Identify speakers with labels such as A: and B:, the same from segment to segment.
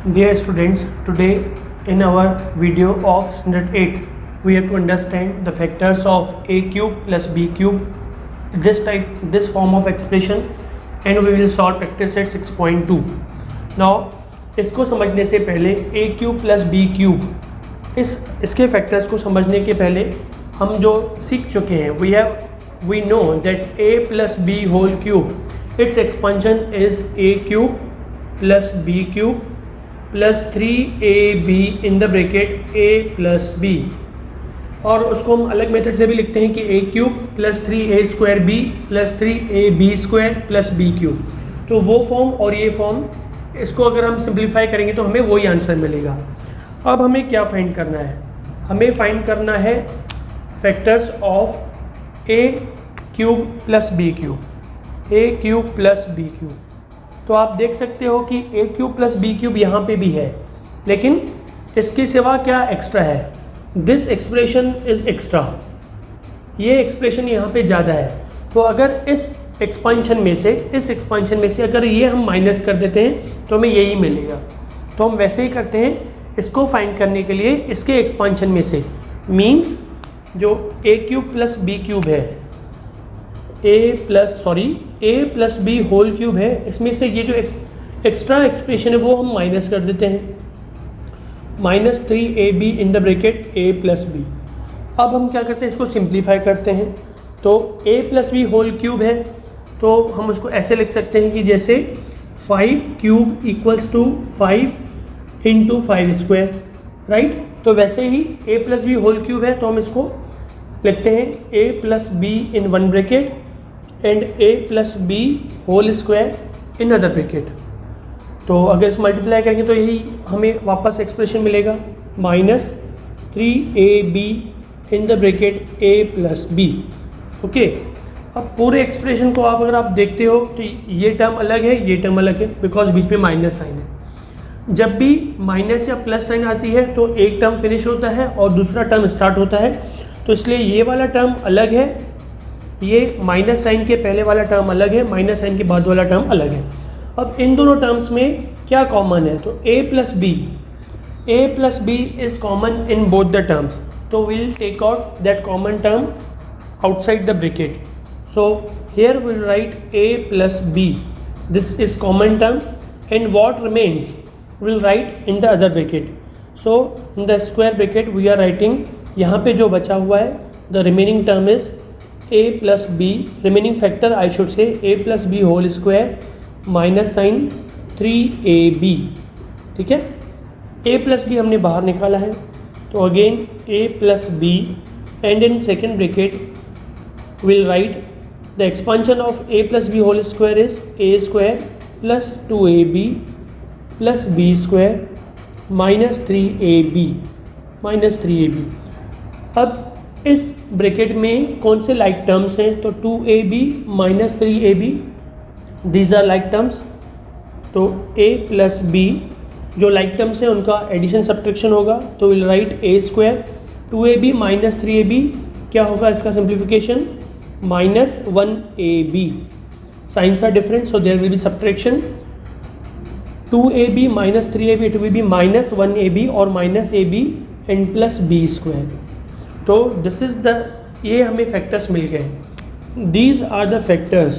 A: Dear students, today in our video of standard 8, we have to understand the factors of a cube plus b cube, this form of expression, and we will solve practice set 6.2. Now, इसको समझने से पहले a cube plus b cube इसके factors को समझने के पहले हम जो सीख चुके हैं we know that a plus b whole cube its expansion is a cube plus b cube plus 3ab in the bracket a plus b, और उसको हम अलग मेथड से भी लिखते हैं कि a cube plus 3a square b plus 3ab square plus b cube. तो वो फॉर्म और ये फॉर्म, इसको अगर हम सिंप्लीफाई करेंगे तो हमें वही आंसर मिलेगा। अब हमें क्या फाइंड करना है? हमें फाइंड करना है factors of a cube plus b cube, a cube plus b cube. तो आप देख सकते हो कि a cube plus B cube यहाँ पे भी है, लेकिन इसके सिवा क्या एक्स्ट्रा है? दिस एक्सप्रेशन इज एक्स्ट्रा, ये एक्सप्रेशन यहाँ पे ज़्यादा है। तो अगर इस एक्सपांशन में से अगर ये हम माइनस कर देते हैं तो हमें यही मिलेगा। तो हम वैसे ही करते हैं, इसको फाइंड करने के लिए इसके एक्सपांशन में से मीन्स जो a cube plus B cube है, a plus B whole cube है, इसमें से ये जो एक्स्ट्रा एक्सप्रेशन है वो हम माइनस कर देते हैं, minus 3ab in the bracket a plus B. अब हम क्या करते हैं, इसको सिंप्लीफाई करते हैं। तो a plus B whole cube है तो हम उसको ऐसे लिख सकते हैं कि जैसे 5 cube equals to 5 into 5 square, right. तो वैसे ही a plus B whole cube है तो हम इसको लिखते हैं a plus B in one bracket and a plus B whole square in other bracket. तो अगर इस मल्टीप्लाई करेंगे तो यही हमें वापस एक्सप्रेशन मिलेगा, minus 3ab in the bracket a plus B. Okay, अब पूरे एक्सप्रेशन को अगर आप देखते हो तो ये टर्म अलग है, ये टर्म अलग है, बिकॉज बीच में माइनस साइन है। जब भी माइनस या प्लस साइन आती है तो एक टर्म फिनिश होता है और दूसरा टर्म स्टार्ट होता है, तो इसलिए ये वाला टर्म अलग है, ये माइनस साइन के पहले वाला टर्म अलग है, माइनस साइन के बाद वाला टर्म अलग है। अब इन दोनों टर्म्स में क्या कॉमन है? तो a plus b is common in both the terms, तो will take out that common term outside the bracket. So here will write a plus b, this is common term, and what remains will write in the other bracket. So in the square bracket we are writing, यहाँ पे जो बचा हुआ है the remaining term is a plus b, remaining factor I should say a plus B whole square minus sign 3ab, ठीक है। a plus B हमने बाहर निकाला है, तो again a plus B and in second bracket will write the expansion of a plus B whole square is a square plus 2ab प्लस b square minus 3ab। अब इस ब्रैकेट में कौन से लाइक टर्म्स हैं? तो 2ab minus 3ab, these are like terms. तो a plus b जो लाइक टर्म्स हैं उनका एडिशन सब्ट्रैक्शन होगा, तो will write a square 2ab minus 3ab, क्या होगा इसका simplification, minus 1ab। Signs are different so there will be subtraction, 2ab minus 3ab it will be minus 1ab और minus ab and plus b square. तो this is the, ये हमें factors मिल गए। These are the factors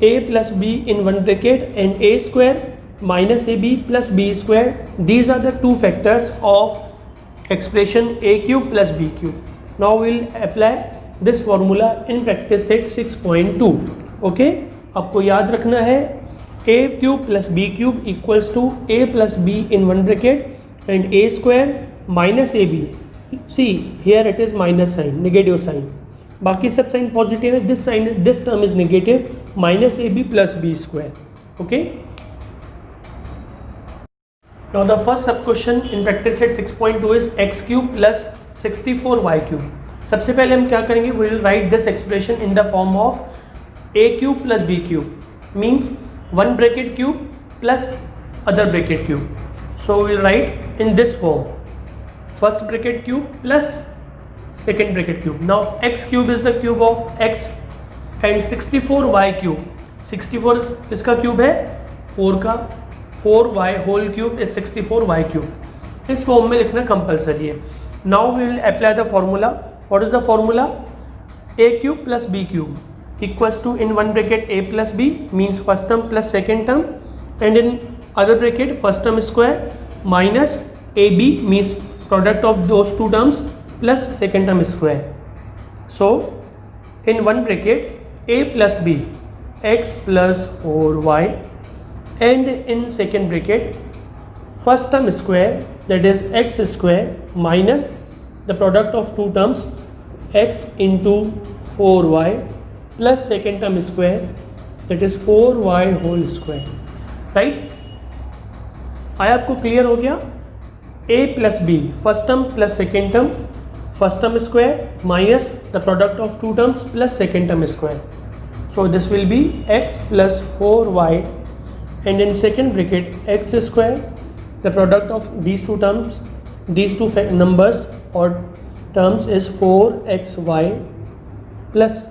A: a plus B in one bracket and a square minus ab plus b square, these are the two factors of expression a cube plus b cube. Now will apply this formula in practice set 6.2। Okay, आपको याद रखना है a cube plus b cube equals to a plus b in one bracket and a square minus ab। See here it is minus sign, negative sign, बाकी सब sign positive है, this term is negative, minus ab plus b square. Okay, now the first sub question in practice set 6.2 is x cube plus 64y cube. सबसे पहले हम क्या करेंगे, we will write this expression in the form of a cube plus b cube, means one bracket cube plus other bracket cube. So we will write in this form, first bracket cube plus second bracket cube. Now x cube is the cube of x and 64y cube, 64 किसका cube है, 4 का, 4y whole cube is 64y cube. इस form में लिखना compulsory है। Now we will apply the formula. What is the formula? a cube plus b cube equals to in one bracket a plus b means first term plus second term, and in other bracket first term square minus ab means product of those two terms plus second term square. So in one bracket a plus b x plus 4y, and in second bracket first term square, that is x square minus the product of two terms x into 4y plus second term square, that is 4y whole square, right? आया आपको clear हो गया? a plus b first term plus second term, first term square minus the product of two terms plus second term square. So this will be x plus 4y, and in second bracket x square, the product of these two terms, these two numbers or terms is 4xy plus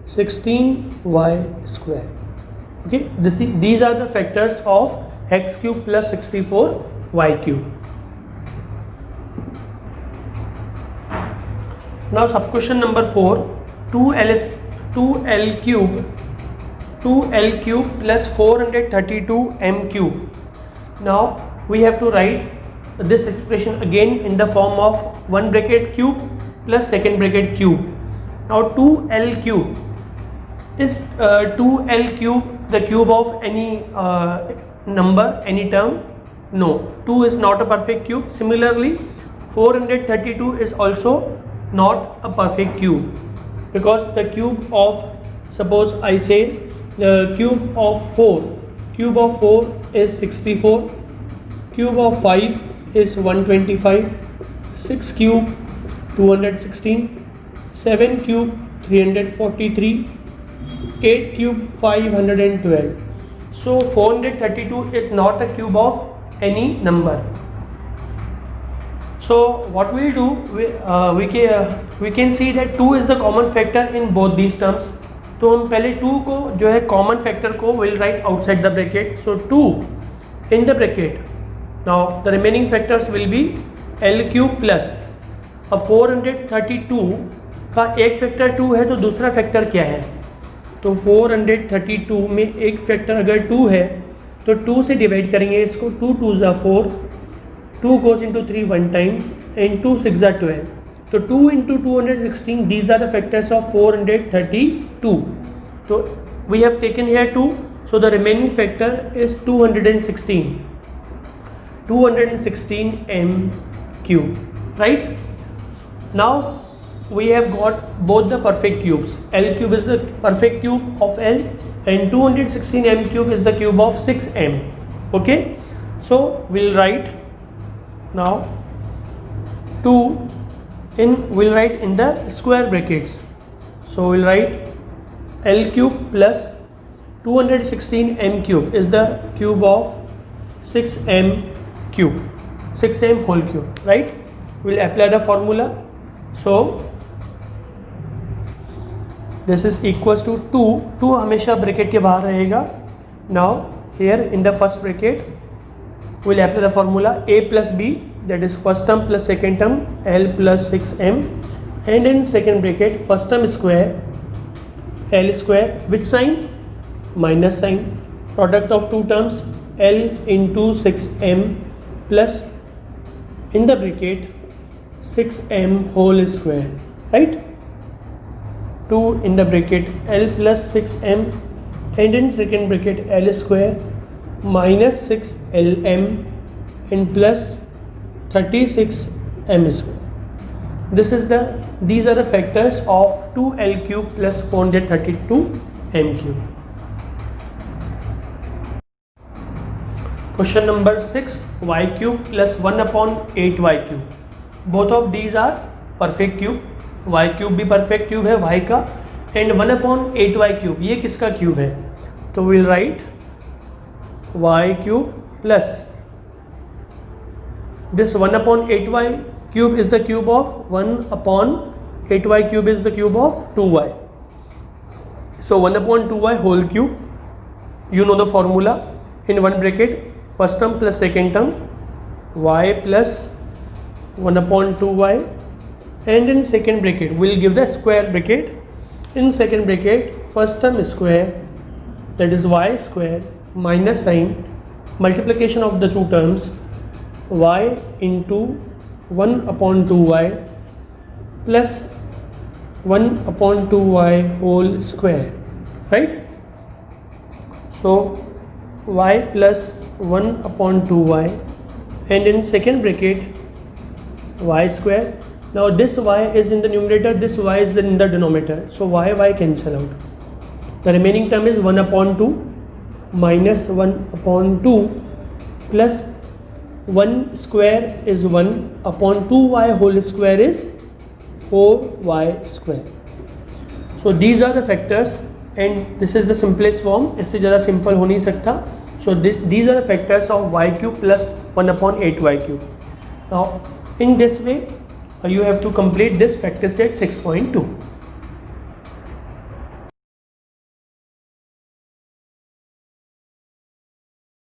A: 16y square. Okay, these are the factors of x cube plus 64y cube. Now sub question number 4, 2l cube plus 432 m cube. Now we have to write this expression again in the form of one bracket cube plus second bracket cube. Now 2l cube is 2l cube the cube of any number, any term? No, 2 is not a perfect cube. Similarly 432 is also not a perfect cube, because the cube of, suppose I say the cube of 4 is 64, cube of 5 is 125, 6 cube 216, 7 cube 343, 8 cube 512. So 432 is not a cube of any number. So what we'll do, we can see that 2 is the common factor in both these terms. तो हम पहले 2 को जो है common factor को will write outside the bracket. So 2 in the bracket. Now the remaining factors will be l cube plus, अब 432 का एक फैक्टर 2 है तो दूसरा फैक्टर क्या है? तो 432 में एक फैक्टर अगर 2 है तो 2 से डिवाइड करेंगे इसको. 2 2 ज़ा 4, 2 goes into 3 one time, and 2 6 are 12. So 2 into 216, these are the factors of 432. So we have taken here 2, so the remaining factor is 216. 216 m cube, right? Now we have got both the perfect cubes. L cube is the perfect cube of L, and 216 m cube is the cube of 6m. Okay, so we'll write now 2 we'll write in the square brackets. So we'll write L cube plus 216 m cube is the cube of 6m cube, 6m whole cube, right? We'll apply the formula. So this is equals to 2 हमेशा bracket के बाहर रहेगा. Now here in the first bracket we'll apply the formula a plus b, that is first term plus second term, L plus 6m, and in second bracket first term square L square, which sign? Minus sign, product of two terms L into 6m plus in the bracket 6m whole square, right? 2 in the bracket L plus 6m, and in second bracket L square minus 6lm and plus 36 m square. These are the factors of 2l cube plus 432 m cube. Question number 6, y cube plus 1 upon 8y cube. Both of these are perfect cube. y cube भी perfect cube है y का, and 1 upon 8y cube ये किसका cube है? तो we'll write y cube plus this 1 upon 8y cube is the cube of 1 upon 8y cube is the cube of 2y. So 1 upon 2y whole cube, you know the formula. In one bracket first term plus second term, y plus 1 upon 2y, and in second bracket we'll give the square bracket. In second bracket, first term square, that is y square, minus sign, multiplication of the two terms, y into 1 upon 2y plus 1 upon 2y whole square, right? So y plus 1 upon 2y, and in second bracket y square. Now this y is in the numerator, this y is in the denominator, so y cancel out. The remaining term is 1 upon 2 minus 1 upon 2 plus 1 square is 1 upon 2y whole square is 4y square. So these are the factors, and this is the simplest form. इससे ज़्यादा simple हो नहीं सकता. So these are the factors of y cube plus 1 upon 8y cube. Now in this way you have to complete this factor set 6.2.